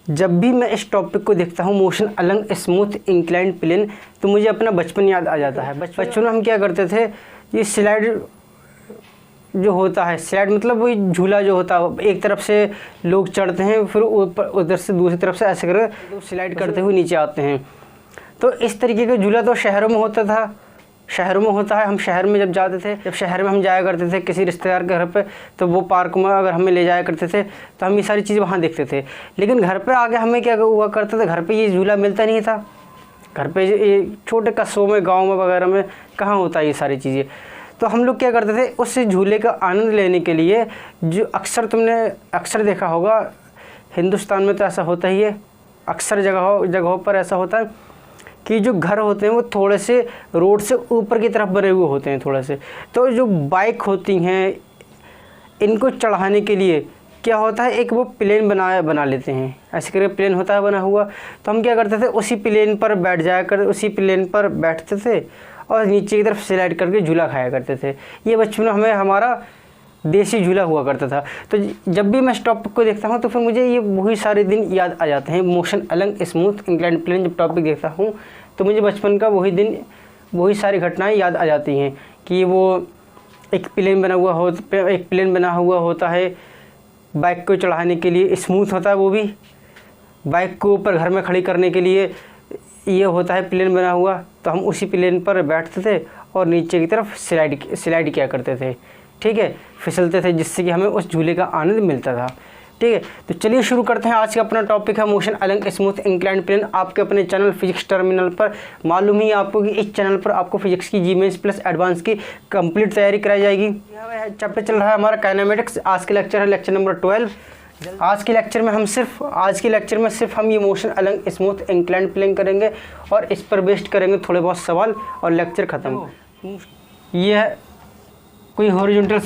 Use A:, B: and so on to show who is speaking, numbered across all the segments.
A: जब भी मैं इस टॉपिक को देखता हूँ, motion along smooth inclined plane, तो मुझे अपना बचपन याद आ जाता है। बचपन में हम क्या करते थे, ये स्लाइड जो होता है, स्लाइड मतलब वही झूला जो होता है, एक तरफ से लोग चढ़ते हैं, फिर ऊपर उधर से दूसरी तरफ से ऐसे कर तो स्लाइड करते हुए नीचे आते हैं। तो इस तरीके का झूला तो शहरों में होता था, शहरों में होता है। हम शहर में जब जाते थे, जब शहर में हम जाया करते थे किसी रिश्तेदार के घर पे, तो वो पार्क में अगर हमें ले जाया करते थे तो हम ये सारी चीज़ वहाँ देखते थे। लेकिन घर पे आके हमें क्या हुआ करता था, घर पे ये झूला मिलता नहीं था। घर पे ये छोटे कस्बों में, गाँव में वगैरह में कहाँ होता है ये सारी चीज़ें। तो हम लोग क्या करते थे, उस झूले का आनंद लेने के लिए, जो अक्सर तुमने अक्सर देखा होगा, हिंदुस्तान में तो ऐसा होता ही है, अक्सर जगहों पर ऐसा होता है कि जो घर होते हैं वो थोड़े से रोड से ऊपर की तरफ बने हुए होते हैं थोड़े से। तो जो बाइक होती हैं, इनको चढ़ाने के लिए क्या होता है, एक वो प्लेन बना लेते हैं, ऐसे करके प्लेन होता है बना हुआ। तो हम क्या करते थे, उसी प्लेन पर बैठ जाया कर, उसी प्लेन पर बैठते थे और नीचे की तरफ स्लाइड करके झूला खाया करते थे। ये बचपन में हमें हमारा देसी झूला हुआ करता था। तो जब भी मैं इस टॉपिक को देखता हूँ तो फिर मुझे ये वही सारे दिन याद आ जाते हैं। Motion along smooth inclined plane जब टॉपिक देखता हूँ तो मुझे बचपन का वही दिन, वही सारी घटनाएं याद आ जाती हैं कि वो एक प्लेन बना हुआ होता है, बाइक को चढ़ाने के लिए स्मूथ होता है, वो भी बाइक को ऊपर घर में खड़ी करने के लिए ये होता है प्लेन बना हुआ। तो हम उसी प्लेन पर बैठते थे और नीचे की तरफ स्लाइड किया करते थे, ठीक है, फिसलते थे, जिससे कि हमें उस झूले का आनंद मिलता था। ठीक है, तो चलिए शुरू करते हैं। आज का अपना टॉपिक है motion along smooth inclined plane. आपके अपने चैनल फिजिक्स टर्मिनल पर। मालूम ही आपको कि इस चैनल पर आपको फिजिक्स की जीमेंस प्लस एडवांस की कंप्लीट तैयारी कराई जाएगी। यहाँ चैप्टर चल रहा है हमारा काइनेमेटिक्स। आज के लेक्चर है लेक्चर नंबर 12। आज के लेक्चर में सिर्फ हम ये motion along smooth inclined plane करेंगे और इस पर बेस्ड करेंगे थोड़े बहुत सवाल और लेक्चर ख़त्म। ये कोई हॉरिजॉन्टल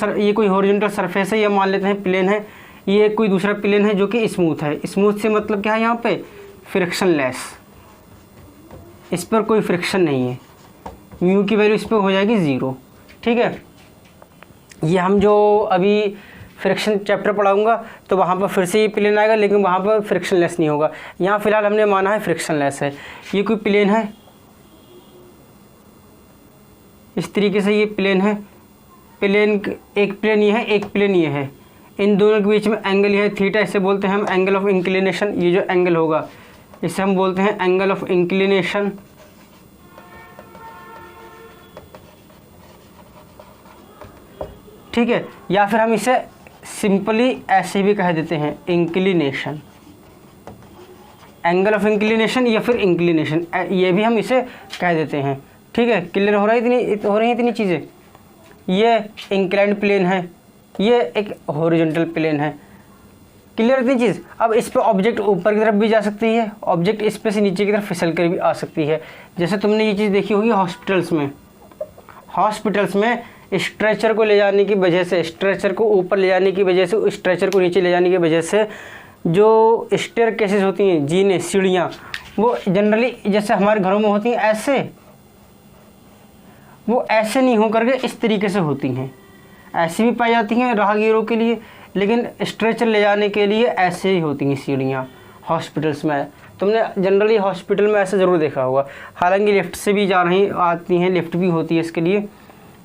A: सरफेस है, ये मान लेते हैं प्लेन है। ये कोई दूसरा प्लेन है जो कि स्मूथ है। स्मूथ से मतलब क्या है, यहाँ पे फ्रिक्शनलेस, इस पर कोई फ्रिक्शन नहीं है। म्यू की वैल्यू इस पर हो जाएगी 0। ठीक है, ये हम जो अभी फ्रिक्शन चैप्टर पढ़ाऊंगा तो वहाँ पर फिर से ये प्लेन आएगा, लेकिन वहाँ पर फ्रिक्शनलेस नहीं होगा। यहाँ फिलहाल हमने माना है फ्रिक्शनलेस है। ये कोई प्लेन है, इस तरीके से ये प्लेन है। एक प्लेन ये है, एक प्लेन ये है। इन दोनों के बीच में एंगल ये है थीटा, इसे बोलते हैं हम एंगल ऑफ इंक्लिनेशन। ये जो एंगल होगा इसे हम बोलते हैं एंगल ऑफ इंक्लिनेशन। ठीक है, या फिर हम इसे सिंपली ऐसे भी कह देते हैं इंक्लिनेशन, एंगल ऑफ इंक्लिनेशन या फिर इंक्लिनेशन, ये भी हम इसे कह देते हैं। ठीक है, क्लियर हो रही है इतनी चीज़ें। ये इंक्लाइंड प्लेन है, ये एक हॉरिजॉन्टल प्लेन है। क्लियर इतनी चीज़। अब इस पर ऑब्जेक्ट ऊपर की तरफ भी जा सकती है, ऑब्जेक्ट इस पे से नीचे की तरफ फिसल कर भी आ सकती है। जैसे तुमने ये चीज़ देखी होगी हॉस्पिटल्स में स्ट्रेचर को ले जाने की वजह से, स्ट्रेचर को ऊपर ले जाने की वजह से, स्ट्रेचर को नीचे ले जाने की वजह से जो स्टेयरकेसेस होती हैं, जीने, सीढ़ियाँ, वो जनरली जैसे हमारे घरों में होती हैं ऐसे, वो ऐसे नहीं हो करके इस तरीके से होती हैं। ऐसी भी पाई जाती हैं राहगीरों के लिए, लेकिन स्ट्रेचर ले जाने के लिए ऐसे ही होती हैं सीढ़ियाँ हॉस्पिटल्स में। तुमने जनरली हॉस्पिटल में ऐसे ज़रूर देखा होगा। हालांकि लिफ्ट से भी आती हैं, लिफ्ट भी होती है इसके लिए,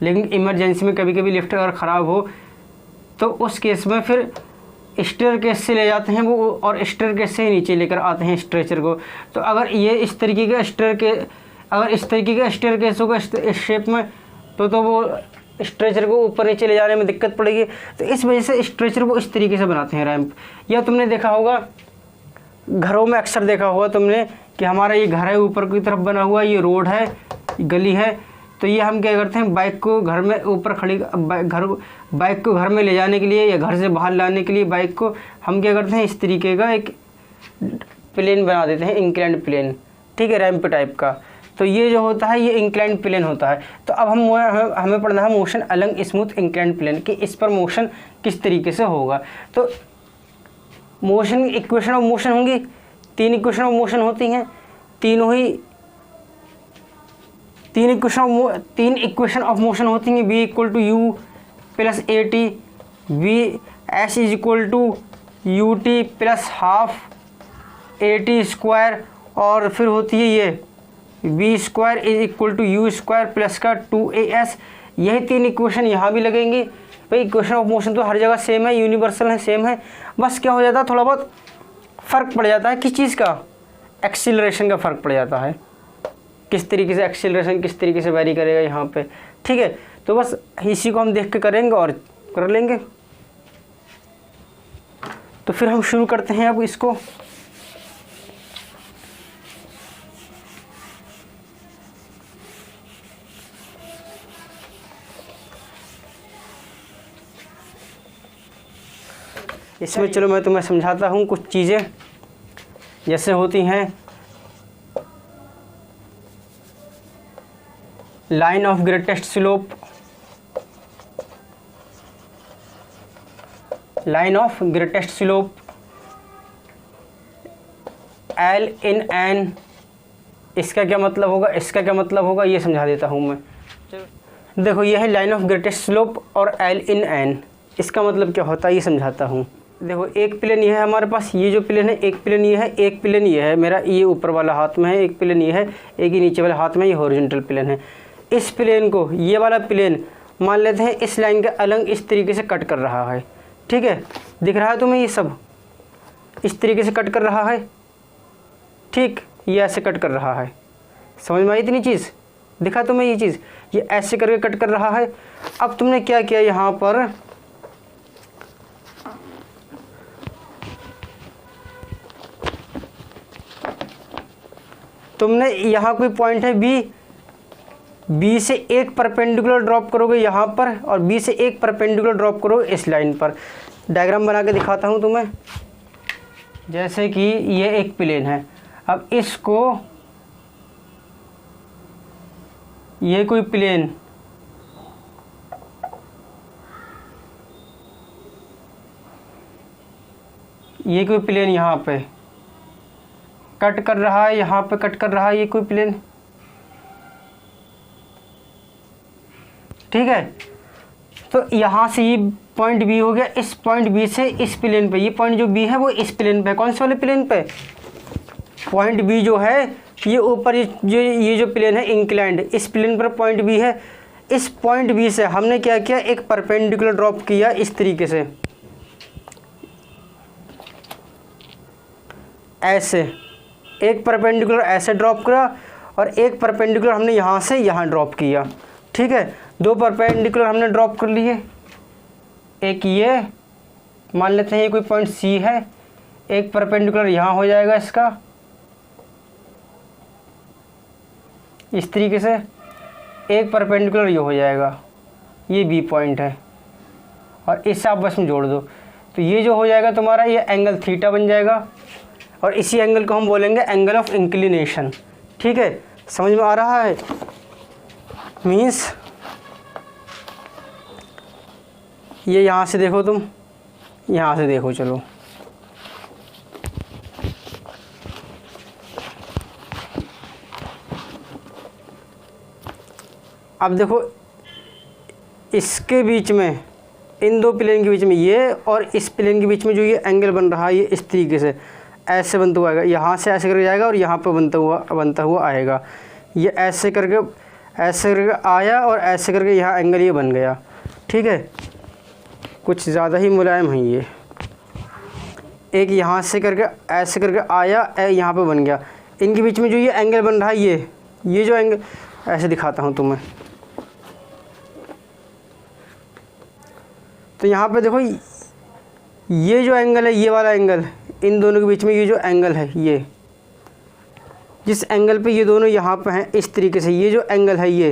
A: लेकिन इमरजेंसी में कभी कभी लिफ्ट अगर ख़राब हो तो उस केस में फिर स्टेयरकेस से ले जाते हैं वो, और स्टेयरकेस से ही नीचे लेकर आते हैं स्ट्रेचर को। तो अगर ये इस तरीके का स्टेयरकेस होगा इस शेप में, तो वो स्ट्रेचर को ऊपर नीचे ले जाने में दिक्कत पड़ेगी। तो इस वजह से स्ट्रेचर को इस तरीके से बनाते हैं रैंप। या तुमने देखा होगा, घरों में अक्सर देखा होगा तुमने कि हमारा ये घर है ऊपर की तरफ बना हुआ, ये रोड है, गली है। तो ये हम क्या करते हैं, बाइक को घर में ऊपर बाइक को घर में ले जाने के लिए या घर से बाहर लाने के लिए बाइक को हम क्या करते हैं, इस तरीके का एक प्लेन बना देते हैं, इंक्लाइंड प्लेन। ठीक है, रैंप टाइप का। तो ये जो होता है ये इंक्लाइंड प्लेन होता है। तो अब हमें पढ़ना है motion along smooth inclined plane, कि इस पर मोशन किस तरीके से होगा। तो मोशन इक्वेशन ऑफ मोशन होंगी, 3 इक्वेशन ऑफ मोशन होती हैं। तीन इक्वेशन ऑफ मोशन होती हैं। v = u + at, v s = ut + ½ 80² और फिर होती है ये v² is equal to u² plus का 2as। यही 3 इक्वेशन यहाँ भी लगेंगी। भाई इक्वेशन ऑफ मोशन तो हर जगह सेम है, यूनिवर्सल है, सेम है। बस क्या हो जाता है, थोड़ा बहुत फ़र्क पड़ जाता है। किस चीज़ का? एक्सीलरेशन का फ़र्क पड़ जाता है, किस तरीके से एक्सीलरेशन किस तरीके से वेरी करेगा यहाँ पे। ठीक है, तो बस इसी को हम देख के करेंगे और कर लेंगे। तो फिर हम शुरू करते हैं अब इसको। इसमें चलो मैं तुम्हें समझाता हूँ कुछ चीज़ें जैसे होती हैं line of greatest slope, line of greatest slope, L in N, इसका क्या मतलब होगा, इसका क्या मतलब होगा, ये समझा देता हूँ मैं। देखो ये है लाइन ऑफ ग्रेटेस्ट स्लोप और L in N, इसका मतलब क्या होता है ये समझाता हूँ। देखो एक प्लेन ये है हमारे पास, ये जो प्लेन है, एक प्लेन ये है, एक प्लेन ये है मेरा, ये ऊपर वाला हाथ में है, एक प्लेन ये है, एक ही नीचे वाला हाथ में, ये हॉरिजॉन्टल प्लेन है। इस प्लेन को, ये वाला प्लेन मान लेते हैं इस लाइन के अलग इस तरीके से कट कर रहा है। ठीक है, दिख रहा है तुम्हें, ये सब इस तरीके से कट कर रहा है। ठीक, ये ऐसे कट कर रहा है, समझ में आई इतनी चीज़? दिखा तुम्हें ये चीज़, ये ऐसे करके कट कर रहा है। अब तुमने क्या किया यहाँ पर, तुमने यहाँ कोई पॉइंट है बी से एक परपेंडिकुलर ड्रॉप करोगे यहाँ पर, और बी से एक परपेंडिकुलर ड्रॉप करोगे इस लाइन पर। डायग्राम बना के दिखाता हूँ तुम्हें। जैसे कि ये एक प्लेन है, अब इसको, ये कोई प्लेन, ये कोई प्लेन यहाँ पे कट कर रहा है, यहाँ पे कट कर रहा है, ये कोई प्लेन। ठीक है, तो यहाँ से ये पॉइंट बी हो गया, इस पॉइंट बी से इस प्लेन पे, ये पॉइंट जो बी है वो इस प्लेन पे, कौन से वाले प्लेन पे? पॉइंट बी जो है ये ऊपर, ये जो प्लेन है इंक्लाइंड, इस प्लेन पर पॉइंट बी है। इस पॉइंट बी से हमने क्या किया, एक परपेंडिकुलर ड्रॉप किया इस तरीके से, ऐसे एक परपेंडिकुलर ऐसे ड्रॉप करा, और एक परपेंडिकुलर हमने यहाँ से यहाँ ड्रॉप किया। ठीक है, 2 परपेंडिकुलर हमने ड्रॉप कर लिए। एक ये मान लेते हैं ये कोई पॉइंट सी है, एक परपेंडिकुलर यहाँ हो जाएगा इसका इस तरीके से, एक परपेंडिकुलर ये हो जाएगा, ये बी पॉइंट है, और इससे आप बस में जोड़ दो, तो ये जो हो जाएगा तुम्हारा, ये एंगल थीटा बन जाएगा, और इसी एंगल को हम बोलेंगे एंगल ऑफ इंक्लिनेशन। ठीक है, समझ में आ रहा है? मीन्स ये यहाँ से देखो, तुम यहाँ से देखो, चलो अब देखो इसके बीच में, इन 2 प्लेन के बीच में, ये और इस प्लेन के बीच में जो ये एंगल बन रहा है, ये इस तरीके से ऐसे बनता हुआ आएगा, यहाँ से ऐसे करके जाएगा और यहाँ पर बनता हुआ आएगा। ये ऐसे करके आया और ऐसे करके यहाँ एंगल ये बन गया। ठीक है, कुछ ज़्यादा ही मुलायम है ये। एक यहाँ से करके ऐसे करके आया, यहाँ पे बन गया। इनके बीच में जो ये एंगल बन रहा है, ये जो एंगल, ऐसे दिखाता हूँ तुम्हें। तो यहाँ पे देखो ये जो एंगल है, ये वाला एंगल, इन दोनों के बीच में ये जो एंगल है, ये जिस एंगल पे ये दोनों यहाँ पे हैं इस तरीके से, ये जो एंगल है, ये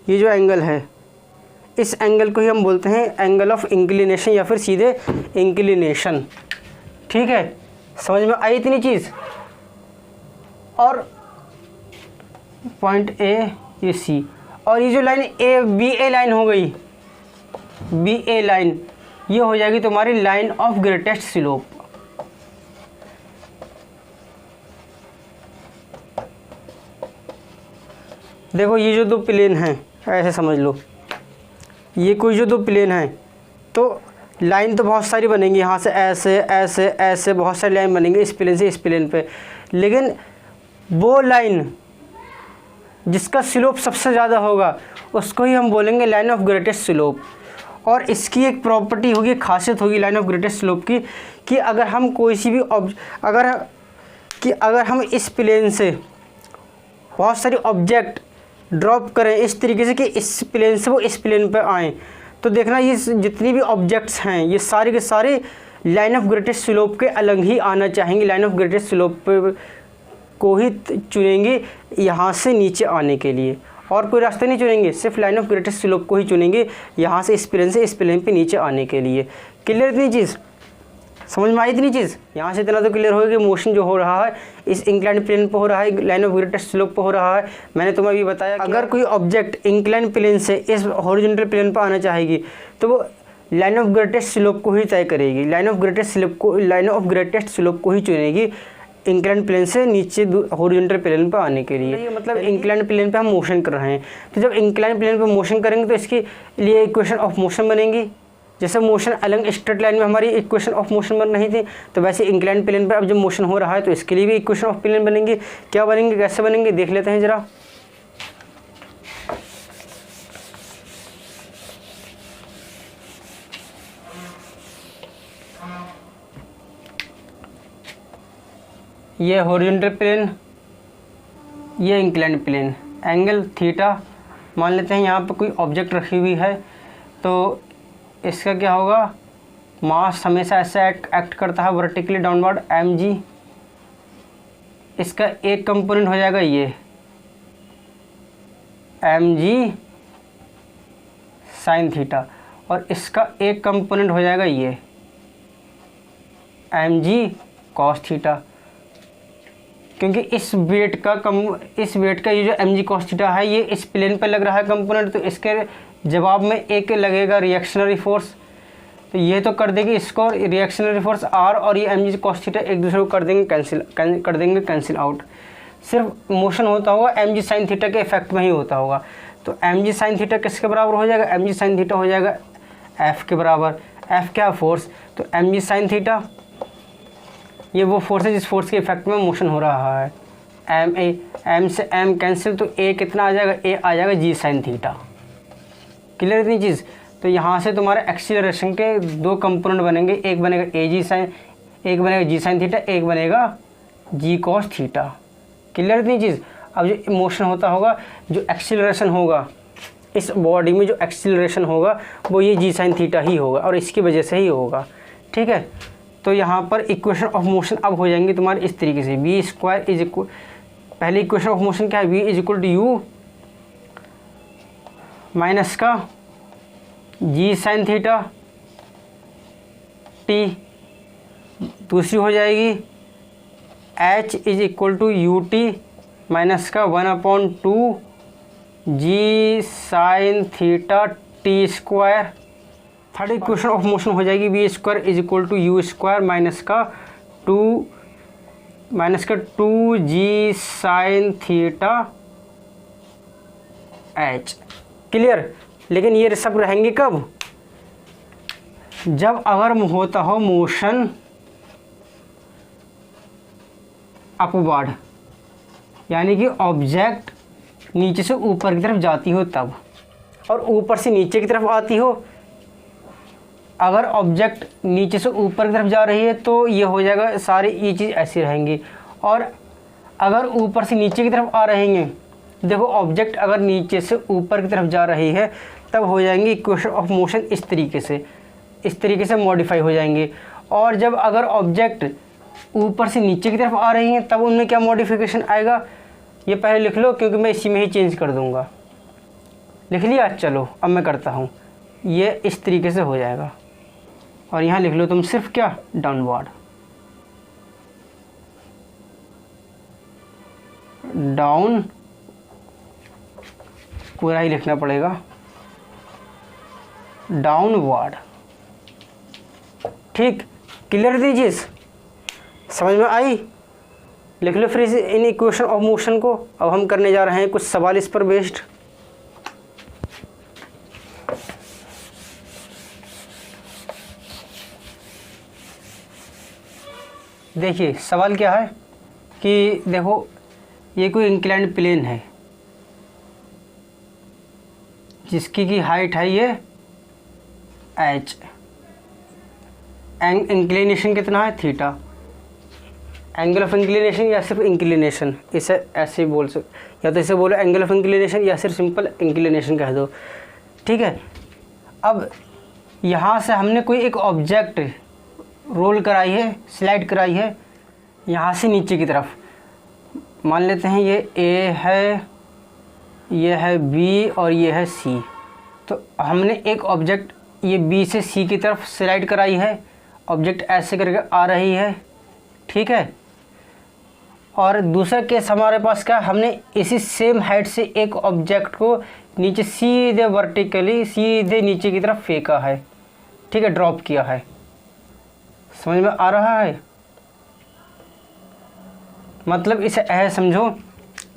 A: जो एंगल है, इस एंगल को ही हम बोलते हैं एंगल ऑफ इंक्लिनेशन या फिर सीधे इंक्लिनेशन। ठीक है, समझ में आई इतनी चीज़? और पॉइंट ए, ये सी, और ये जो line A B A line हो गई, बी ए लाइन, ये हो जाएगी तुम्हारी लाइन ऑफ ग्रेटेस्ट स्लोप। देखो ये जो 2 प्लेन हैं, ऐसे समझ लो, ये कोई जो 2 प्लेन हैं, तो लाइन तो बहुत सारी बनेंगी, यहाँ से ऐसे ऐसे ऐसे बहुत सारी लाइन बनेंगी इस प्लेन से इस प्लेन पे, लेकिन वो लाइन जिसका स्लोप सबसे ज़्यादा होगा उसको ही हम बोलेंगे लाइन ऑफ ग्रेटेस्ट स्लोप। और इसकी एक प्रॉपर्टी होगी, खासियत होगी लाइन ऑफ ग्रेटेस्ट स्लोप की, कि अगर हम कोई सी भी अगर हम इस प्लेन से बहुत सारी ऑब्जेक्ट ड्रॉप करें इस तरीके से कि इस प्लेन से वो इस प्लेन पर आएँ, तो देखना ये जितनी भी ऑब्जेक्ट्स हैं ये सारे के सारे लाइन ऑफ ग्रेटेस्ट स्लोप के अलग ही आना चाहेंगे, लाइन ऑफ ग्रेटेस्ट स्लोप को ही चुनेंगे यहाँ से नीचे आने के लिए, और कोई रास्ते नहीं चुनेंगे, सिर्फ लाइन ऑफ ग्रेटेस्ट स्लोप को ही चुनेंगे यहाँ से इस प्लेन पे नीचे आने के लिए। क्लियर इतनी चीज़? समझ में आई इतनी चीज़? यहाँ से इतना तो क्लियर होगा कि मोशन जो हो रहा है इस इंक्लाइंड प्लेन पे हो रहा है, लाइन ऑफ ग्रेटेस्ट स्लोप पे हो रहा है। मैंने तुम्हें अभी बताया अगर कोई ऑब्जेक्ट इंक्लाइंड प्लेन से इस हॉरिजॉन्टल प्लेन पर आना चाहेगी तो वो लाइन ऑफ ग्रेटेस्ट स्लोप को ही तय करेगी, लाइन ऑफ ग्रेटेस्ट स्लोप को ही चुनेगी इंक्लाइंड प्लेन से नीचे हॉरिजॉन्टल प्लेन पर आने के लिए। मतलब इंक्लाइंड प्लेन पे हम मोशन कर रहे हैं, तो जब इंक्लाइंड प्लेन पे मोशन करेंगे तो इसके लिए इक्वेशन ऑफ मोशन बनेंगी। जैसे मोशन अलग स्ट्रेट लाइन में हमारी इक्वेशन ऑफ मोशन बन रही थी, तो वैसे इंक्लाइंड प्लेन पे अब जब मोशन हो रहा है तो इसके लिए भी इक्वेशन ऑफ प्लेन बनेंगे। क्या बनेंगे, कैसे बनेंगे, देख लेते हैं ज़रा। ये हॉरिजॉन्टल प्लेन, ये इंक्लाइंड प्लेन, एंगल थीटा मान लेते हैं। यहाँ पर कोई ऑब्जेक्ट रखी हुई है तो इसका क्या होगा, मास हमेशा ऐसे एक्ट करता है वर्टिकली डाउनवर्ड mg। इसका एक कंपोनेंट हो जाएगा ये mg साइन थीटा, और इसका एक कंपोनेंट हो जाएगा ये mg कॉस थीटा। क्योंकि इस वेट का ये जो mg कॉस थीटा है ये इस प्लेन पर लग रहा है कंपोनेंट, तो इसके जवाब में एक लगेगा रिएक्शनरी फोर्स, तो ये तो कर देगी इसको रिएक्शनरी फोर्स r, और ये mg कॉस थीटा एक दूसरे को कर देंगे कैंसिल आउट। सिर्फ मोशन होता होगा mg साइन थीटा के इफेक्ट में ही होता होगा। तो mg साइन थीटा किसके बराबर हो जाएगा, mg साइन थीटा हो जाएगा f के बराबर। f क्या फोर्स, तो mg साइन थीटा ये वो फोर्स है जिस फोर्स के इफेक्ट में मोशन हो रहा है। m से m कैंसिल, तो a कितना आ जाएगा, a आ जाएगा g साइन थीटा। क्लियर इतनी चीज़? तो यहाँ से तुम्हारे एक्सीलरेशन के दो कंपोनेंट बनेंगे, एक बनेगा g साइन थीटा, एक बनेगा g कॉस थीटा। क्लियर इतनी चीज़? अब जो मोशन होता होगा, जो एक्सीलरेशन होगा इस बॉडी में, जो एक्सीलरेशन होगा वो ये g साइन थीटा ही होगा और इसकी वजह से ही होगा। ठीक है, तो यहाँ पर इक्वेशन ऑफ मोशन अब हो जाएंगे तुम्हारे इस तरीके से, v स्क्वायर इज इक्वल, पहले इक्वेशन ऑफ मोशन क्या है, v is equal to u minus का g साइन थीटा t, दूसरी हो जाएगी h is equal to u t minus का 1/2 g sine theta t square. Third equation of motion हो जाएगी v square is equal to u square minus का 2g sine theta h। Clear? लेकिन ये सब रहेंगे कब, जब अगर होता हो मोशन अपवर्ड, यानी कि ऑब्जेक्ट नीचे से ऊपर की तरफ जाती हो तब, और ऊपर से नीचे की तरफ आती हो। अगर ऑब्जेक्ट नीचे से ऊपर की तरफ जा रही है तो ये हो जाएगा, सारी ये चीज़ ऐसी रहेंगी। और अगर ऊपर से नीचे की तरफ आ रही हैं, देखो ऑब्जेक्ट अगर नीचे से ऊपर की तरफ जा रही है तब हो जाएंगे इक्वेशन ऑफ मोशन इस तरीके से मॉडिफाई हो जाएंगे। और जब अगर ऑब्जेक्ट ऊपर से नीचे की तरफ आ रही हैं तब उनमें क्या मॉडिफिकेशन आएगा, ये पहले लिख लो क्योंकि मैं इसी में ही चेंज कर दूंगा। लिख लिया? चलो अब मैं करता हूँ, ये इस तरीके से हो जाएगा। और यहाँ लिख लो तुम सिर्फ क्या, डाउनवर्ड, डाउन पूरा ही लिखना पड़ेगा, डाउनवर्ड। ठीक, क्लियर थी चीज़, समझ में आई? लिख लो फिर इन इक्वेशन ऑफ मोशन को। अब हम करने जा रहे हैं कुछ सवाल इस पर बेस्ड। देखिए सवाल क्या है कि देखो ये कोई इंक्लाइंड प्लेन है जिसकी की हाइट है ये h, इंक्लिनेशन कितना है थीटा, एंगल ऑफ इंक्लिनेशन या सिर्फ इंक्लिनेशन, इसे ऐसे ही बोल सकते, या तो इसे बोलो एंगल ऑफ इंक्लिनेशन या सिर्फ सिंपल इंक्लिनेशन कह दो, ठीक है। अब यहाँ से हमने कोई एक ऑब्जेक्ट रोल कराई है, स्लाइड कराई है यहाँ से नीचे की तरफ, मान लेते हैं ये A है, ये है B और ये है C। तो हमने एक ऑब्जेक्ट ये B से C की तरफ स्लाइड कराई है, ऑब्जेक्ट ऐसे करके आ रही है, ठीक है। और दूसरा केस हमारे पास क्या, हमने इसी सेम हाइट से एक ऑब्जेक्ट को नीचे सीधे वर्टिकली सीधे नीचे की तरफ फेंका है, ठीक है, ड्रॉप किया है। समझ में आ रहा है? मतलब इसे ऐसे समझो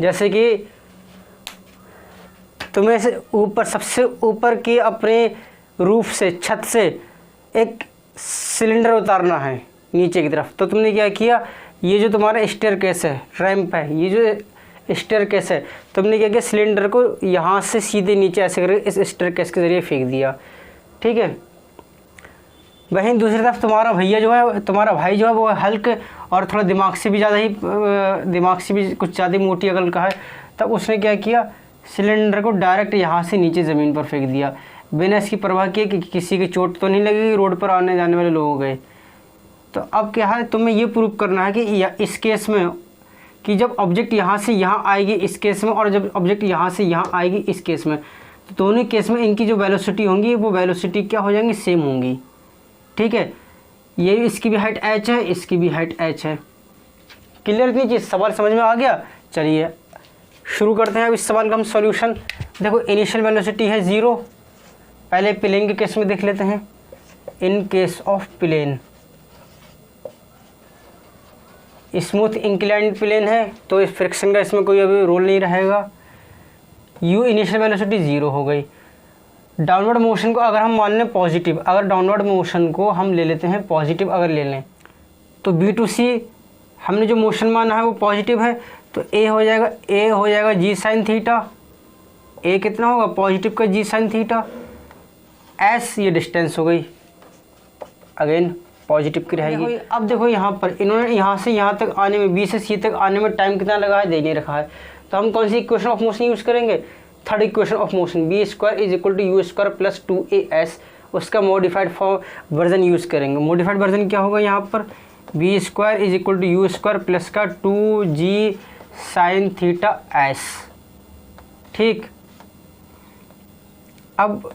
A: जैसे कि तुम्हें से ऊपर सबसे ऊपर की अपने रूफ से, छत से एक सिलेंडर उतारना है नीचे की तरफ। तो तुमने क्या किया, ये जो तुम्हारा स्टेयरकेस है, रैंप है, ये जो स्टेयरकेस है, तुमने क्या किया, सिलेंडर को यहाँ से सीधे नीचे ऐसे करके इस स्टेयरकेस के ज़रिए फेंक दिया, ठीक है। वहीं दूसरी तरफ तुम्हारा भैया जो है, तुम्हारा भाई जो है वो हल्क और थोड़ा दिमाग से भी कुछ ज़्यादा मोटी अकल का है, तब उसने क्या किया, सिलेंडर को डायरेक्ट यहाँ से नीचे ज़मीन पर फेंक दिया, बिना इसकी परवाह किए कि किसी की चोट तो नहीं लगेगी, रोड पर आने जाने वाले लोगों गए। तो अब क्या है, तुम्हें ये प्रूव करना है कि इस केस में कि जब ऑब्जेक्ट यहाँ से यहाँ आएगी इस केस में, और जब ऑब्जेक्ट यहाँ से यहाँ आएगी इस केस में, तो दोनों केस में इनकी जो वेलोसिटी होंगी वो वेलोसिटी क्या हो जाएंगी, सेम होंगी, ठीक है। ये इसकी भी हाइट h है, इसकी भी हाइट h है। क्लियर इतनी चीज़, सवाल समझ में आ गया? चलिए शुरू करते हैं अब इस सवाल का हम सॉल्यूशन। देखो इनिशियल वेलोसिटी है 0, पहले प्लेन के केस में देख लेते हैं। In case of plane, smooth inclined plane है तो इस फ्रिक्शन का इसमें कोई अभी रोल नहीं रहेगा। u इनिशियल वेलोसिटी 0 हो गई। डाउनवर्ड मोशन को अगर हम मान लें पॉजिटिव, अगर डाउनवर्ड मोशन को हम ले लेते हैं पॉजिटिव अगर ले लें, तो B to C हमने जो मोशन माना है वो पॉजिटिव है, तो A हो जाएगा g साइन थीटा। A कितना होगा, पॉजिटिव का g साइन थीटा। S ये डिस्टेंस हो गई, अगेन पॉजिटिव की रहेगी। अब देखो यहाँ पर इन्होंने यहाँ से यहाँ तक आने में, B से C तक आने में टाइम कितना लगा है, दे नहीं रखा है, तो हम कौन सी इक्वेशन ऑफ मोशन यूज़ करेंगे, third equation of motion, b square is equal to u square plus 2as, उसका मॉडिफाइड फॉर्म वर्जन यूज़ करेंगे। मॉडिफाइड वर्जन क्या होगा यहाँ पर, b square is equal to u square plus का 2g sine theta s, ठीक। अब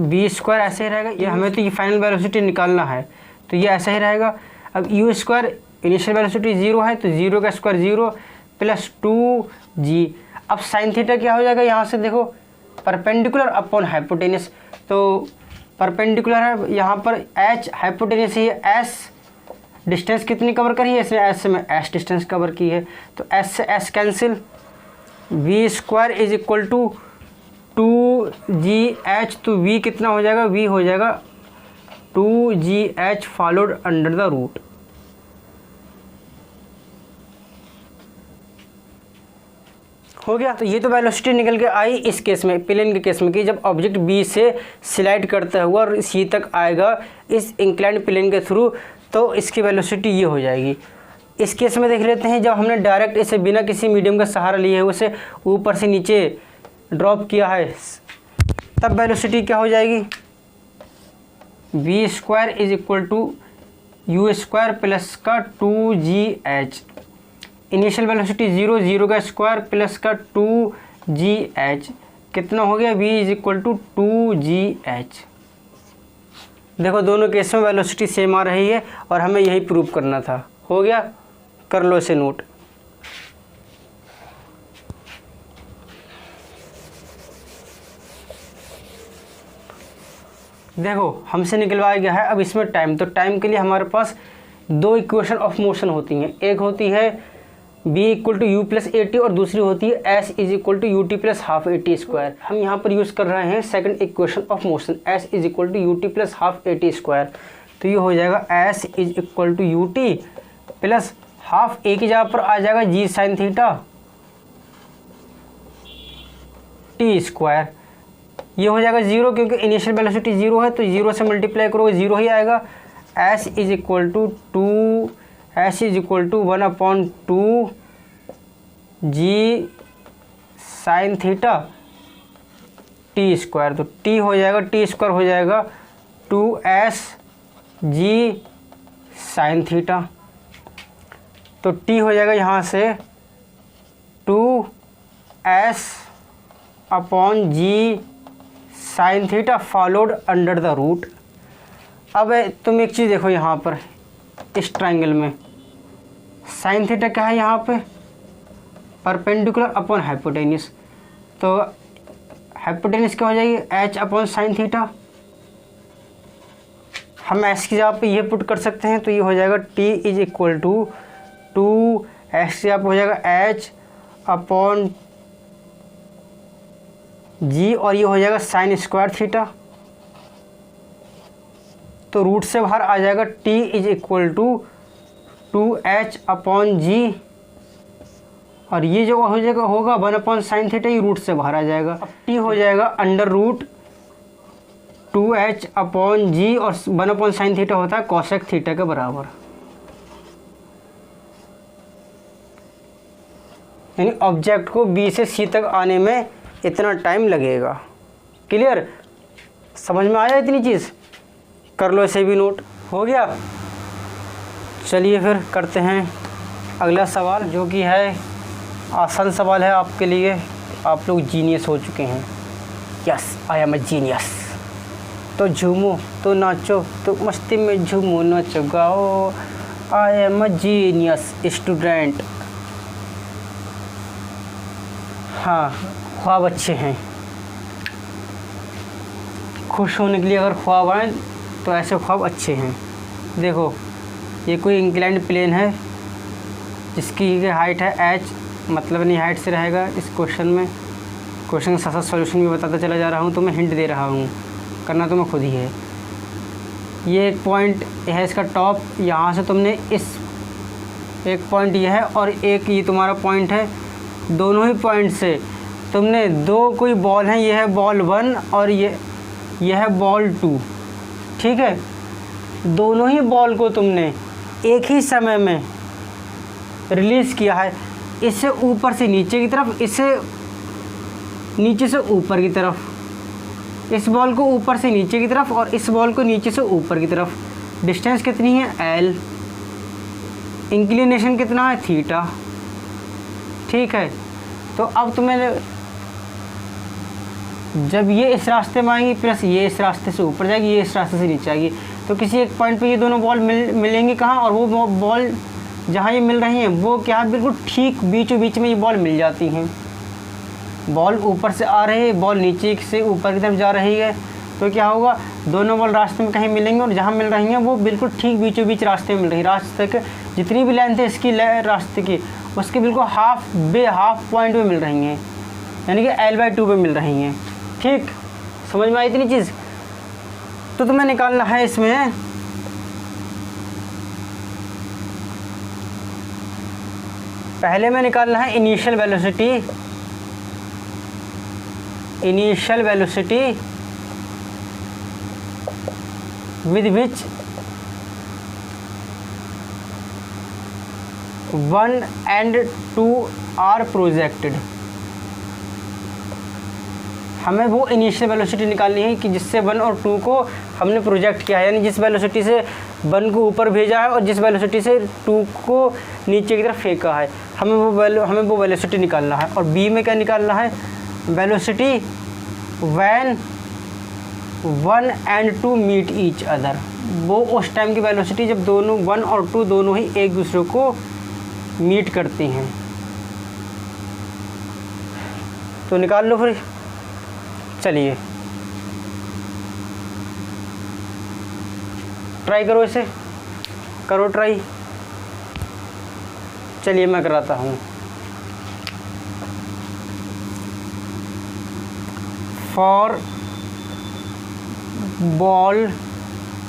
A: b square ऐसे ही रहेगा, ये हमें तो ये फाइनल वेलोसिटी निकालना है, तो ये ऐसा ही रहेगा। अब u स्क्वायर इनिशियल वेलोसिटी 0 है, तो 0 का स्क्वायर 0 प्लस 2g। अब साइन थीटा क्या हो जाएगा, यहाँ से देखो परपेंडिकुलर अपॉन हाइपोटेनस, तो परपेंडिकुलर है यहाँ पर h, हाइपोटेनस ही है s, डिस्टेंस कितनी कवर करी है इसने, s से में s डिस्टेंस कवर की है, तो s से s cancel, v square is equal to 2gh, तो v कितना हो जाएगा, v हो जाएगा 2gh followed under the root. हो गया। तो ये तो वेलोसिटी निकल के आई इस केस में, प्लेन के केस में, कि जब ऑब्जेक्ट B से स्लाइड करता हुआ और C तक आएगा इस इंक्लाइंड प्लेन के थ्रू, तो इसकी वेलोसिटी ये हो जाएगी। इस केस में देख लेते हैं, जब हमने डायरेक्ट इसे बिना किसी मीडियम का सहारा लिए है, उसे ऊपर से नीचे ड्रॉप किया है, तब वेलोसिटी क्या हो जाएगी, v square is equal to u square plus का 2gh। इनिशियल वेलोसिटी 0 का स्क्वायर प्लस का 2gh, कितना हो गया, v is equal to 2gh। देखो दोनों केस में वेलोसिटी सेम आ रही है और हमें यही प्रूव करना था। हो गया, कर लो इसे नोट। देखो हमसे निकलवाया गया है अब इसमें टाइम, तो टाइम के लिए हमारे पास दो इक्वेशन ऑफ मोशन होती हैं, एक होती है b equal to u plus a t और दूसरी होती है s is equal to u t plus half a t square. हम यहाँ पर यूज़ कर रहे हैं second equation of motion, s is equal to u t plus half a t square, तो ये हो जाएगा s is equal to u t plus half a की जगह पर आ जाएगा g sine theta t square. ये हो जाएगा 0 क्योंकि इनिशियल वेलोसिटी 0 है, तो 0 से मल्टीप्लाई करोगे 0 ही आएगा। S is equal to 1/2 g sine theta t square. तो टी हो जाएगा, टी स्क्वायर हो जाएगा 2s जी साइन थीटा। तो टी हो जाएगा यहाँ से 2s upon g sine theta followed under the root. अब तुम एक चीज़ देखो यहाँ पर इस ट्रायंगल में साइन थीटा क्या है यहाँ पे, परपेंडिकुलर अपॉन हाइपोटेन्यूस। तो हाइपोटेन्यूस क्या हो जाएगी, h अपॉन साइन थीटा। हम s की जगह पे ये पुट कर सकते हैं, तो ये हो जाएगा t is equal to 2s की जगह पे हो जाएगा h अपॉन जी, और ये हो जाएगा साइन स्क्वायर थीटा। तो रूट से बाहर आ जाएगा t is equal to 2h upon g, और ये जो हो जाएगा होगा 1 अपॉन साइन थीटा, ये रूट से बाहर आ जाएगा। अब t हो जाएगा under root 2h upon g, और 1 अपॉन साइन थीटा होता है कोसेक थीटा के बराबर। यानी ऑब्जेक्ट को B से C तक आने में इतना टाइम लगेगा। क्लियर, समझ में आया इतनी चीज़? कर लो इसे भी नोट। हो गया। चलिए फिर करते हैं अगला सवाल, जो कि है आसान सवाल है आपके लिए। आप लोग जीनियस हो चुके हैं। Yes, I am a genius. तो झूमो तो नाचो, तो मस्ती में झूमो नाचो गाओ, I am a genius student. हाँ, ख्वाब अच्छे हैं। खुश होने के लिए अगर ख्वाब आए तो ऐसे ख्वाब अच्छे हैं। देखो, ये कोई इंक्लाइंड प्लेन है जिसकी हाइट है h, मतलब नहीं हाइट से रहेगा इस क्वेश्चन में। क्वेश्चन का साथ सॉल्यूशन भी बताता चला जा रहा हूँ, तो मैं हिंट दे रहा हूँ, करना तो मैं खुद ही है। ये एक पॉइंट है इसका टॉप, यहाँ से तुमने इस एक पॉइंट ये है और एक ये तुम्हारा पॉइंट है, दोनों ही पॉइंट से तुमने दो कोई बॉल हैं, ये है बॉल 1 और ये है बॉल 2, ठीक है। दोनों ही बॉल को तुमने एक ही समय में रिलीज़ किया है, इससे ऊपर से नीचे की तरफ, इससे नीचे से ऊपर की तरफ। इस बॉल को ऊपर से नीचे की तरफ और इस बॉल को नीचे से ऊपर की तरफ। डिस्टेंस कितनी है l, इंक्लिनेशन कितना है थीटा, ठीक है। तो अब तुम्हें जब ये इस रास्ते में आएंगी प्लस ये इस रास्ते से ऊपर जाएगी, ये इस रास्ते से नीचे आएगी, तो किसी एक पॉइंट पे ये दोनों बॉल मिलेंगी कहाँ, और वो बॉल जहाँ ये मिल रही हैं वो क्या है, बिल्कुल ठीक बीचों बीच में ये बॉल मिल जाती हैं। बॉल ऊपर से आ रही है, बॉल नीचे से ऊपर की तरफ जा रही है, तो क्या होगा, दोनों बॉल रास्ते में कहीं मिलेंगे और जहाँ मिल रही हैं वो बिल्कुल ठीक बीचों बीच रास्ते में मिल रही है। रास्ते के जितनी भी लेंथ है इसकी रास्ते की, उसके बिल्कुल हाफ पॉइंट में मिल रही हैं, यानी कि l/2 पे मिल रही हैं, ठीक। समझ में आई इतनी चीज़? तो तुम्हें निकालना है इसमें पहले में निकालना है initial velocity with which 1 and 2 are projected. हमें वो इनिशियल वेलोसिटी निकालनी है कि जिससे 1 और 2 को हमने प्रोजेक्ट किया है, यानी जिस वेलोसिटी से 1 को ऊपर भेजा है और जिस वेलोसिटी से 2 को नीचे की तरफ फेंका है, हमें वो वेलोसिटी निकालना है। और बी में क्या निकालना है, velocity when 1 and 2 meet each other. वो उस टाइम की वेलोसिटी जब दोनों 1 और 2 दोनों ही एक दूसरे को मीट करती हैं। तो निकाल लो फिर। चलिए ट्राई करो, इसे करो ट्राई। चलिए मैं कराता हूँ। फॉर बॉल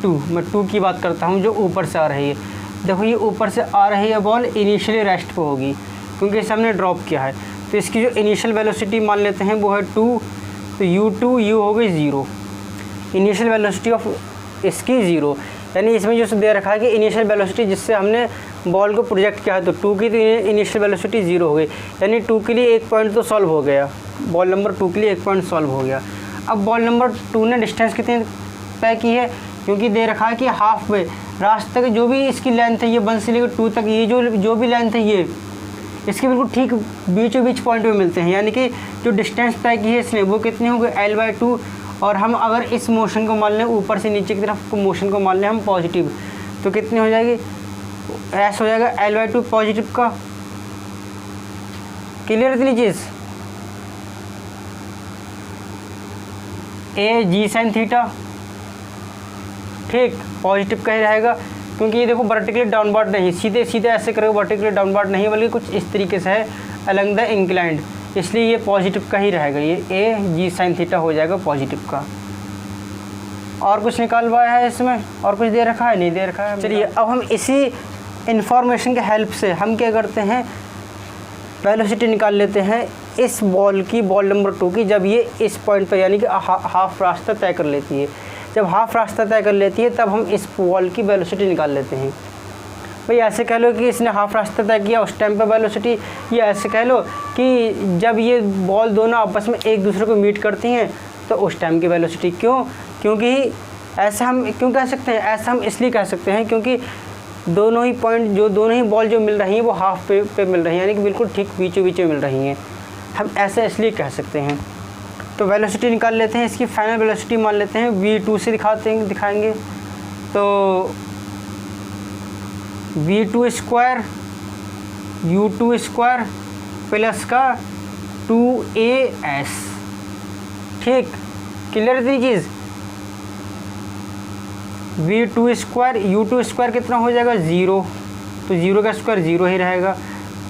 A: 2, मैं 2 की बात करता हूँ जो ऊपर से आ रही है। देखो ये ऊपर से आ रही है बॉल, इनिशियली रेस्ट पे होगी क्योंकि इसे हमने ड्रॉप किया है। तो इसकी जो इनिशियल वेलोसिटी मान लेते हैं वो है 2, तो u2 u हो गई 0, इनिशियल वेलोसिटी ऑफ इसकी 0। यानी इसमें जो दे रखा है कि इनिशियल वेलोसिटी जिससे हमने बॉल को प्रोजेक्ट किया है तो 2 की तो इनिशियल वेलोसिटी 0 हो गई, यानी 2 के लिए एक पॉइंट तो सॉल्व हो गया, बॉल नंबर 2 के लिए एक पॉइंट सॉल्व हो गया। अब बॉल नंबर 2 ने डिस्टेंस कितनी तय की है, क्योंकि दे रखा है कि हाफ वे रास्ते के जो भी इसकी लेंथ है ये 1 से लेकर 2 तक, ये जो भी लेंथ है ये इसके बिल्कुल ठीक बीचों बीच पॉइंट पे मिलते हैं। यानी कि जो डिस्टेंस तय की है इसने वो कितनी हो गई L/2। और हम अगर इस मोशन को मान लें, ऊपर से नीचे की तरफ मोशन को मान लें हम पॉजिटिव, तो कितनी हो जाएगी, ऐसा हो जाएगा L/2 पॉजिटिव का। क्लियर इतनी चीज़, A G sin थीटा, ठीक पॉजिटिव का ही रहेगा क्योंकि ये देखो वर्टिकली डाउनवर्ड नहीं, सीधे सीधे ऐसे करोगे वर्टिकली डाउनवर्ड नहीं बल्कि कुछ इस तरीके से है अलंग द इंक्लाइंड, इसलिए ये पॉजिटिव का ही रहेगा, ये A G sin थीटा हो जाएगा पॉजिटिव का। और कुछ निकालवाया है इसमें, और कुछ दे रखा है, नहीं दे रखा है। चलिए अब हम इसी इंफॉर्मेशन के हेल्प से हम क्या करते हैं, वेलोसिटी निकाल लेते हैं इस बॉल की, बॉल नंबर 2 की, जब ये इस पॉइंट पर यानी कि हाफ रास्ता तय कर लेती है। जब हाफ रास्ता तय कर लेती है तब हम इस बॉल की वेलोसिटी निकाल लेते हैं। भाई ऐसे कह लो कि इसने हाफ रास्ता तय किया उस टाइम पे वेलोसिटी, या ऐसे कह लो कि जब ये बॉल दोनों आपस में एक दूसरे को मीट करती हैं तो उस टाइम की वेलोसिटी। क्यों, क्योंकि ऐसा हम क्यों कह सकते हैं, ऐसा हम इसलिए कह सकते हैं क्योंकि दोनों ही पॉइंट दोनों ही बॉल जो मिल रही हैं वो हाफ पे मिल रही हैं, यानी कि बिल्कुल ठीक बीचों बीच मिल रही हैं। हम ऐसे इसलिए कह सकते हैं। तो वेलोसिटी निकाल लेते हैं, इसकी फाइनल वेलोसिटी मान लेते हैं v2 से दिखाएंगे। तो v2 square u2 square plus का 2as, ठीक क्लियर इतनी चीज़। v2 स्क्वायर u2 स्क्वायर कितना हो जाएगा 0, तो 0 का स्क्वायर 0 ही रहेगा।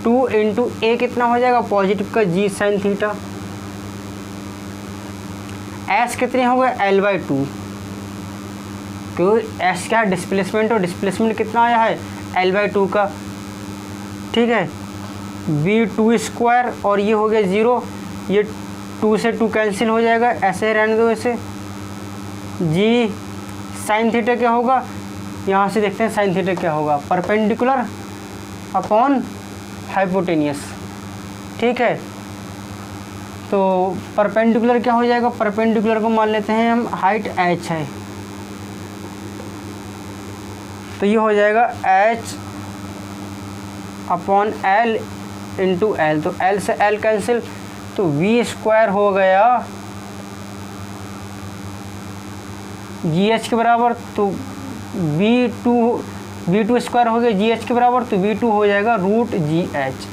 A: 2 इंटू a कितना हो जाएगा पॉजिटिव का G sin थीटा, s कितने हो गए L/2, क्योंकि s क्या है डिस्प्लेसमेंट, और डिस्प्लेसमेंट कितना आया है L/2 का, ठीक है। v2 स्क्वायर और ये हो गया 0, ये 2 से 2 कैंसिल हो जाएगा, ऐसे रहने दो ऐसे। G sin थीटा क्या होगा, यहाँ से देखते हैं sin थीटा क्या होगा, परपेंडिकुलर अपॉन हाइपोटेनियस, ठीक है। तो परपेंडिकुलर क्या हो जाएगा, परपेंडिकुलर को मान लेते हैं हम हाइट h है, तो ये हो जाएगा h upon l into l, तो l से l कैंसिल, तो v स्क्वायर हो गया gh के बराबर, तो v2 स्क्वायर हो गया gh के बराबर, तो v2 हो जाएगा √gh।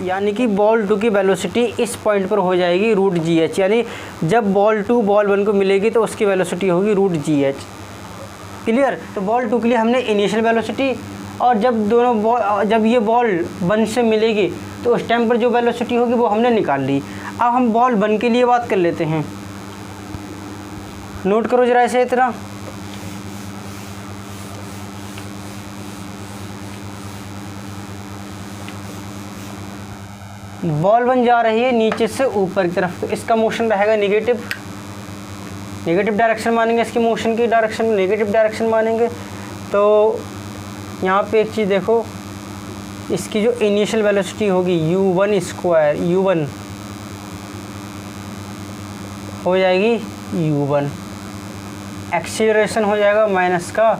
A: यानी कि बॉल 2 की वेलोसिटी इस पॉइंट पर हो जाएगी √gh, यानी जब बॉल 2 बॉल 1 को मिलेगी तो उसकी वेलोसिटी होगी √gh। क्लियर। तो बॉल 2 के लिए हमने इनिशियल वेलोसिटी, और जब ये बॉल 1 से मिलेगी तो उस टाइम पर जो वेलोसिटी होगी वो हमने निकाल ली। अब हम बॉल 1 के लिए बात कर लेते हैं, नोट करो जरा ऐसे इतना। बॉल 1 जा रही है नीचे से ऊपर की तरफ, तो इसका मोशन रहेगा नेगेटिव डायरेक्शन मानेंगे, इसकी मोशन की डायरेक्शन नेगेटिव डायरेक्शन मानेंगे। तो यहाँ पे एक चीज़ देखो, इसकी जो इनिशियल वेलोसिटी होगी u1 स्क्वायर, u1 हो जाएगी u1, एक्सीलरेशन हो जाएगा माइनस का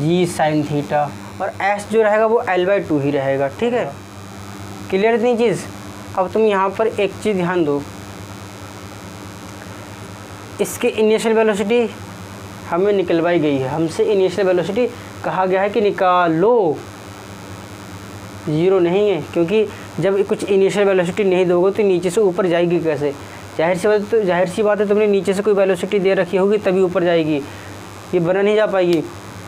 A: G sin थीटा, और s जो रहेगा वो L/2 ही रहेगा, ठीक है। क्लियर इतनी चीज़। अब तुम यहाँ पर एक चीज़ ध्यान दो, इसकी इनिशियल वेलोसिटी हमें निकलवाई गई है, हमसे इनिशियल वेलोसिटी कहा गया है कि निकालो, 0 नहीं है, क्योंकि जब कुछ इनिशियल वेलोसिटी नहीं दोगे तो नीचे से ऊपर जाएगी कैसे, जाहिर सी बात है तुमने नीचे से कोई वेलोसिटी दे रखी होगी तभी ऊपर जाएगी, ये बना नहीं जा पाएगी।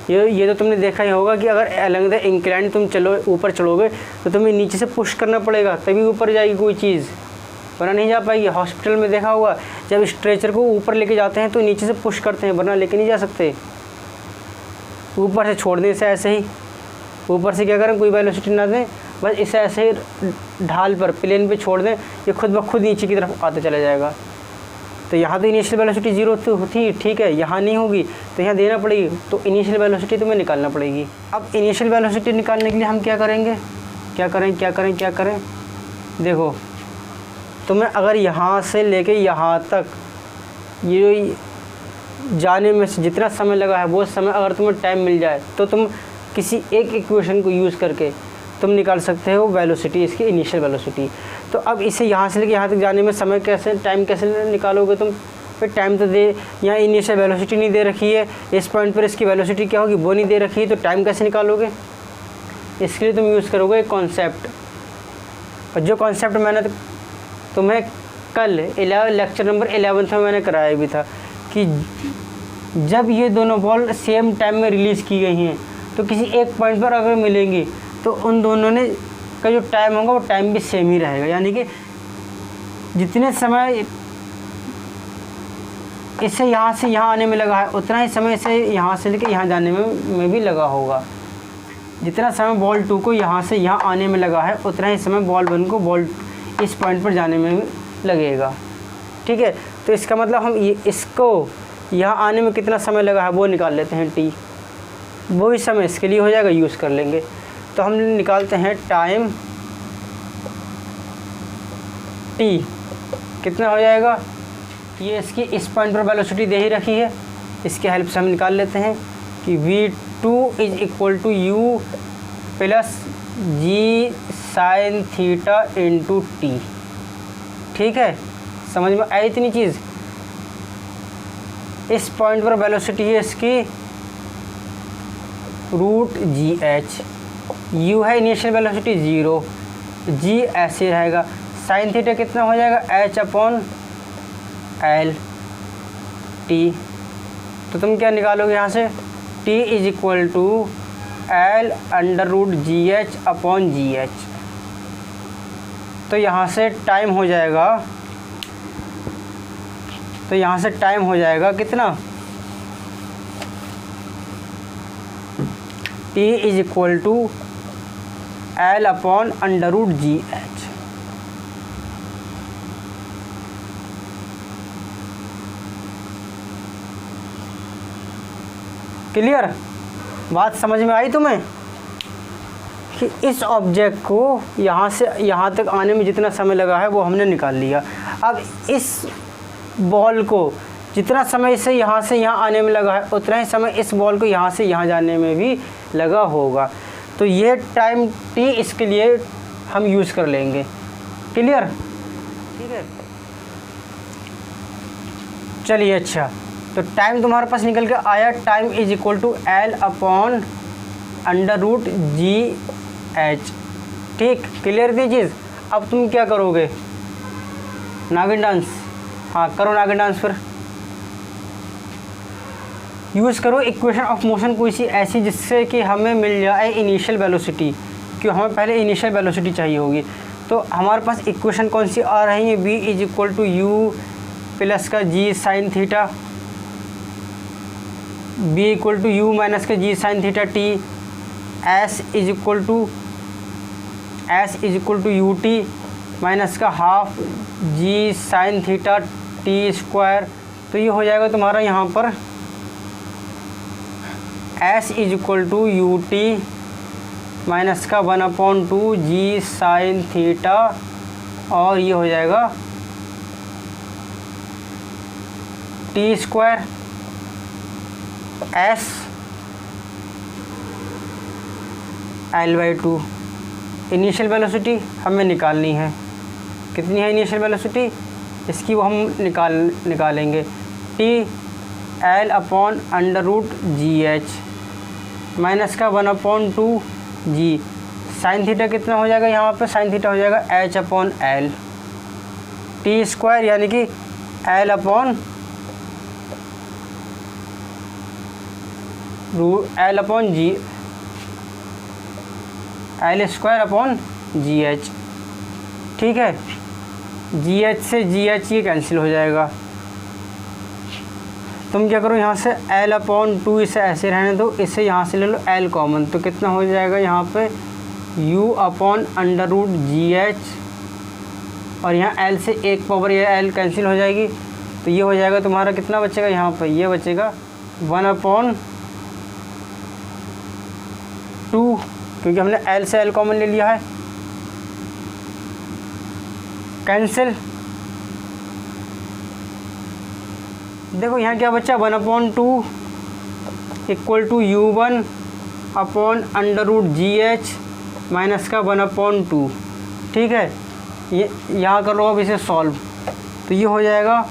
A: ये तो तुमने देखा ही होगा कि अगर अलग द इंक्लाइन तुम ऊपर चलोगे तो तुम्हें नीचे से पुश करना पड़ेगा तभी ऊपर जाएगी कोई चीज़, वरना नहीं जा पाएगी। हॉस्पिटल में देखा होगा जब स्ट्रेचर को ऊपर लेके जाते हैं तो नीचे से पुश करते हैं, वरना लेके नहीं जा सकते। ऊपर से छोड़ दें इसे ऐसे ही, ऊपर से क्या करें, कोई वेलोसिटी ना दें, बस इसे ऐसे ही ढाल पर प्लेन पे छोड़ दें, ये खुद ब खुद नीचे की तरफ आता चला जाएगा। तो यहाँ तो इनिशियल वेलोसिटी 0 थी, ठीक है, यहाँ नहीं होगी तो यहाँ देना पड़ेगी, तो इनिशियल वेलोसिटी तुम्हें निकालना पड़ेगी। अब इनिशियल वेलोसिटी निकालने के लिए हम क्या करेंगे, क्या करें, देखो तुम्हें अगर यहाँ से लेके यहाँ तक ये जाने में से जितना समय लगा है वो समय अगर तुम्हें टाइम मिल जाए तो तुम किसी एक इक्वेशन को यूज़ करके तुम निकाल सकते हो वेलोसिटी, इसकी इनिशियल वेलोसिटी। तो अब इसे यहाँ से लेके यहाँ तक जाने में समय कैसे, टाइम कैसे निकालोगे तुम, फिर टाइम तो दे, यहाँ इनिशियल वेलोसिटी नहीं दे रखी है, इस पॉइंट पर इसकी वेलोसिटी क्या होगी वो नहीं दे रखी है, तो टाइम कैसे निकालोगे। इसके लिए तुम यूज़ करोगे एक कॉन्सेप्ट, और जो कॉन्सेप्ट मैंने तुम्हें कल लेक्चर नंबर 11 में मैंने कराया भी था कि जब ये दोनों बॉल सेम टाइम में रिलीज़ की गई हैं तो किसी एक पॉइंट पर अगर मिलेंगी तो उन दोनों ने का जो टाइम होगा वो टाइम भी सेम ही रहेगा, यानी कि जितने समय इससे यहाँ से यहाँ आने में लगा है उतना ही समय इसे यहाँ से लेकर यहाँ जाने में भी लगा होगा। जितना समय बॉल 2 को यहाँ से यहाँ आने में लगा है उतना ही समय बॉल 1 को बॉल इस पॉइंट पर जाने में लगेगा, ठीक है। तो इसका मतलब हम इसको यहाँ आने में कितना समय लगा है वो निकाल लेते हैं, टी, वही समय इसके लिए हो जाएगा, यूज़ कर लेंगे। तो हम निकालते हैं टाइम टी कितना हो जाएगा, ये इसकी इस पॉइंट पर वेलोसिटी दे ही रखी है, इसके हेल्प से हम निकाल लेते हैं कि v2 is equal to u plus G sine theta into T, ठीक है। समझ में आई इतनी चीज़। इस पॉइंट पर वेलोसिटी है इसकी रूट जी एच, यू है इनिशियल वेलोसिटी 0, जी ऐसे रहेगा, साइन थीटा कितना हो जाएगा एच अपॉन एल टी। तो तुम क्या निकालोगे यहाँ से, T is equal to L under root G H upon G H. तो यहाँ से टाइम हो जाएगा, तो यहाँ से टाइम हो जाएगा कितना, T is equal to L upon under root G H. Clear, बात समझ में आई तुम्हें कि इस ऑब्जेक्ट को यहाँ से यहाँ तक आने में जितना समय लगा है वो हमने निकाल लिया। अब इस बॉल को जितना समय इसे यहाँ से यहाँ आने में लगा है उतना ही समय इस बॉल को यहाँ से यहाँ जाने में भी लगा होगा, तो ये टाइम टी इसके लिए हम यूज़ कर लेंगे। क्लियर, ठीक है। चलिए अच्छा, तो टाइम तुम्हारे पास निकल के आया, time is equal to L upon under root G H, ठीक। क्लियर थी चीज़। अब तुम क्या करोगे, नागिन डांस, हाँ करो नागिन डांस, फिर यूज़ करो इक्वेशन ऑफ मोशन कोई सी ऐसी जिससे कि हमें मिल जाए इनिशियल वेलोसिटी, क्यों हमें पहले इनिशियल वेलोसिटी चाहिए होगी। तो हमारे पास इक्वेशन कौन सी आ रही है, v is equal to u plus का g sine theta, b equal to u minus का g sine theta t, s is equal to u t minus का half g sine theta t square. तो ये हो जाएगा तुम्हारा यहाँ पर s is equal to u t minus का 1/2 जी साइन थीटा, और ये हो जाएगा t square s L/2। Initial velocity हमें निकालनी है, कितनी है इनिशियल वेलोसिटी इसकी, वो हम निकालेंगे T L upon under root G H minus का 1/2 जी साइन थीटा कितना हो जाएगा, यहाँ पर साइन थीटा हो जाएगा H upon L T square, यानी कि L upon L upon G L square upon G H, ठीक है। जी एच से जी एच ये कैंसिल हो जाएगा, तुम क्या करो, यहाँ से L/2 इसे ऐसे रहने दो, इसे यहाँ से ले लो L कॉमन, तो कितना हो जाएगा यहाँ पे U/√GH, और यहाँ L से एक पावर ये L कैंसिल हो जाएगी, तो ये हो जाएगा तुम्हारा कितना बचेगा यहाँ पर, ये बचेगा 1/2, क्योंकि हमने L से L कॉमन ले लिया है, कैंसिल। देखो यहाँ क्या बचा, 1/2 इक्वल टू U1/√GH माइनस का 1/2, ठीक है। ये यहाँ कर लो अब इसे सॉल्व, तो ये हो जाएगा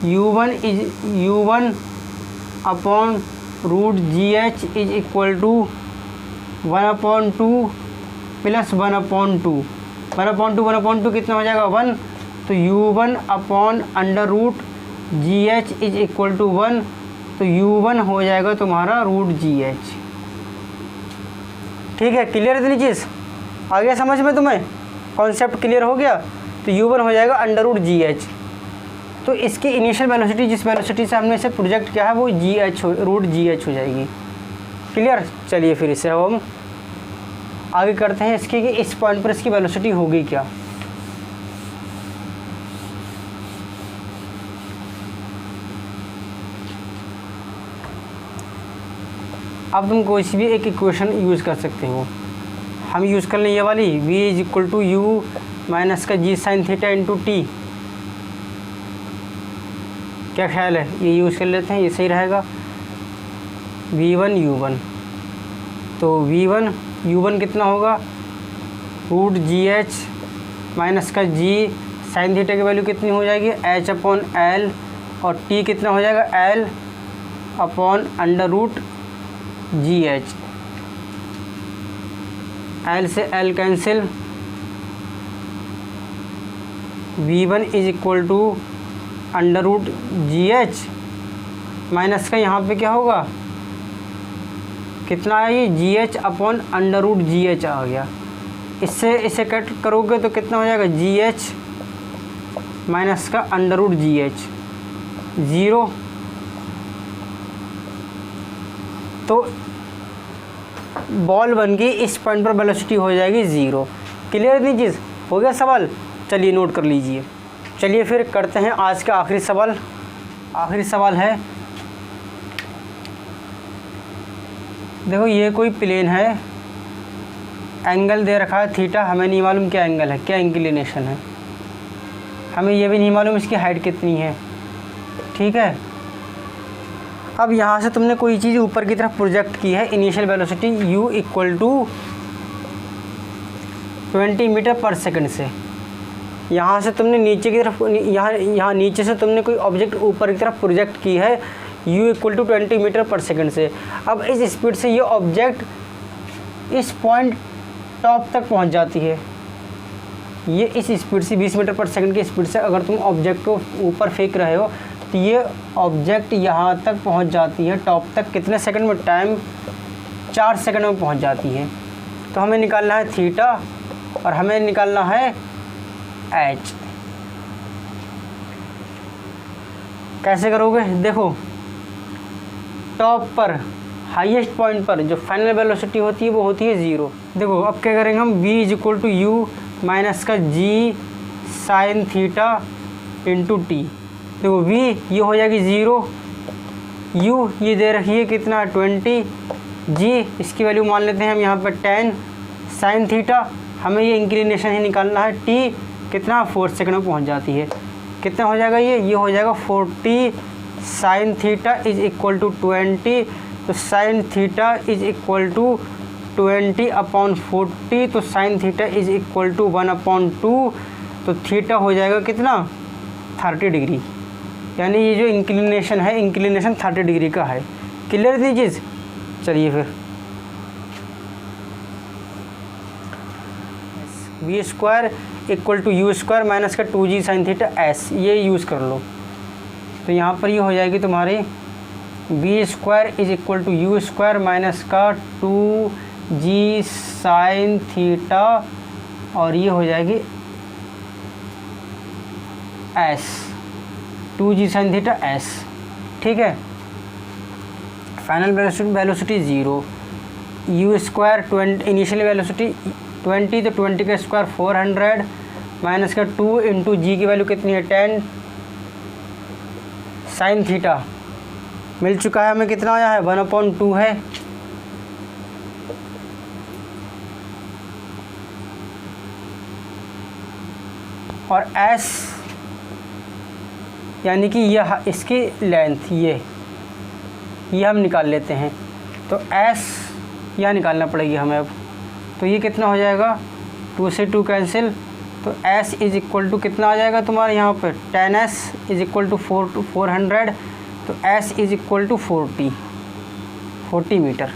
A: U1/√GH is equal to 1/2 plus 1/2, 1/2 कितना हो जाएगा 1, तो U1/√GH इज इक्वल टू 1, तो U1 हो जाएगा तुम्हारा √GH, ठीक है। क्लियर इतनी चीज़ आ गया समझ में, तुम्हें कॉन्सेप्ट क्लियर हो गया। तो U1 हो जाएगा √GH, तो इसकी इनिशियल वेलोसिटी जिस वेलोसिटी से हमने इसे प्रोजेक्ट किया है वो √GH हो जाएगी। क्लियर। चलिए फिर इसे हम आगे करते हैं इसकी कि इस पॉइंट पर इसकी वेलोसिटी होगी क्या। अब तुम कोई सी भी एक इक्वेशन यूज़ कर सकते हो। हम यूज़ कर लें ये वाली, v is equal to U minus का G sin theta into T। क्या ख्याल है, ये यूज़ कर लेते हैं, ये सही रहेगा। V1 U1, तो V1 U1 कितना होगा √GH माइनस का G sin थीटा की वैल्यू कितनी हो जाएगी H/L, और T कितना हो जाएगा L/√GH, L से L cancel, V1 is equal to √GH minus का यहाँ पे क्या होगा, कितना है ये GH/√GH आ गया। इससे इसे कट करोगे तो कितना हो जाएगा GH माइनस का √GH 0, तो बॉल बन के इस पॉइंट पर वेलोसिटी हो जाएगी 0। क्लियर इतनी चीज़ हो गया सवाल। चलिए नोट कर लीजिए। चलिए फिर करते हैं आज का आखिरी सवाल। आखिरी सवाल है, देखो ये कोई प्लेन है, एंगल दे रखा है थीटा, हमें नहीं मालूम क्या एंगल है, क्या इंक्लिनेशन है, हमें ये भी नहीं मालूम इसकी हाइट कितनी है, ठीक है। अब यहाँ से तुमने कोई चीज़ ऊपर की तरफ प्रोजेक्ट की है, initial velocity u equal to 20 metre पर सेकंड से, यहाँ से तुमने नीचे की तरफ यहाँ नीचे से तुमने कोई ऑब्जेक्ट ऊपर की तरफ प्रोजेक्ट की है u इक्वल टू 20 मीटर पर सेकंड से। अब इस स्पीड से ये ऑब्जेक्ट इस पॉइंट टॉप तक पहुँच जाती है, ये इस स्पीड से 20 मीटर पर सेकंड की स्पीड से अगर तुम ऑब्जेक्ट को ऊपर फेंक रहे हो तो ये ऑब्जेक्ट यहाँ तक पहुँच जाती है टॉप तक, कितने सेकंड में, टाइम 4 सेकंड में पहुँच जाती है। तो हमें निकालना है थीटा और हमें निकालना है एच। कैसे करोगे, देखो टॉप पर हाईएस्ट पॉइंट पर जो फाइनल वेलोसिटी होती है वो होती है 0। देखो अब क्या करेंगे हम, v is equal to U minus का G sin theta into T। देखो v ये हो जाएगी 0, U ये दे रखी है कितना 20, G इसकी वैल्यू मान लेते हैं हम यहाँ पर 10, sin थीटा हमें ये इंक्लिनेशन ही निकालना है, T कितना 4 सेकंड में पहुँच जाती है, कितना हो जाएगा ये हो जाएगा 40 sin theta is equal to 20, तो sin theta is equal to 20/40, तो sin theta is equal to 1/2, तो थीटा हो जाएगा कितना 30 डिग्री, यानी ये जो इंक्लिनेशन है, इंक्लिनेशन 30 डिग्री का है। क्लियर थी चीज़। चलिए फिर v square equal to U square minus का 2G sin थीटा S, ये यूज़ कर लो। तो यहाँ पर ये हो जाएगी तुम्हारी v square is equal to U square minus का 2G sin थीटा, और ये हो जाएगी S 2G sin theta S, ठीक है। Final velocity 0, u square 20, initial velocity 20, तो 20 का स्क्वायर 400 माइनस का 2 इंटू जी की वैल्यू कितनी है 10 साइन थीटा मिल चुका है हमें, कितना आया है 1/2 है। और s यानी कि यह इसकी लेंथ ये हम निकाल लेते हैं, तो s यह निकालना पड़ेगी हमें अब। तो ये कितना हो जाएगा 2 से 2 कैंसिल, तो s इज इक्वल टू कितना आ जाएगा तुम्हारे यहाँ पे 10s इज इक्वल टू 400, तो s is equal to 40 metre.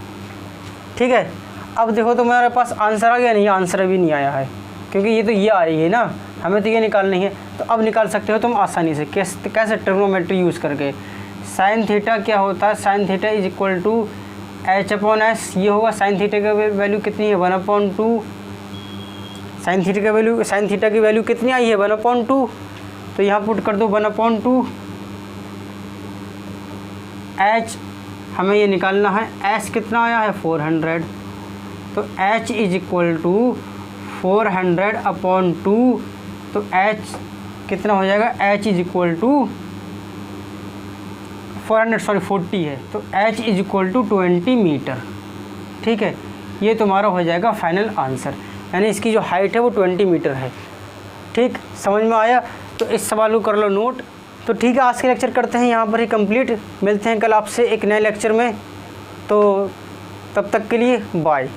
A: ठीक है। अब देखो तुम्हारे पास आंसर आ गया, नहीं आंसर अभी नहीं आया है क्योंकि ये तो ये आ रही है ना, हमें तो ये निकालनी है। तो अब निकाल सकते हो तुम आसानी से, कैसे ट्रिग्नोमेट्री यूज़ करके। साइन थीटा क्या होता है, sine theta is equal to h/s, ये होगा साइन थीटा का वैल्यू कितनी है 1/2, साइन थीटा की वैल्यू कितनी आई है 1/2, तो यहाँ पुट कर दो 1/2, h हमें ये निकालना है, s कितना आया है 400, तो h इज इक्वल टू 400/2, तो h कितना हो जाएगा, h इज इक्वल टू 40 है, तो h is equal to 20 metre. ठीक है, ये तुम्हारा हो जाएगा फाइनल आंसर, यानी इसकी जो हाइट है वो 20 मीटर है। ठीक, समझ में आया? तो इस सवाल को कर लो नोट। तो ठीक है, आज के लेक्चर करते हैं यहाँ पर ही कंप्लीट। मिलते हैं कल आपसे एक नए लेक्चर में, तो तब तक के लिए बाय।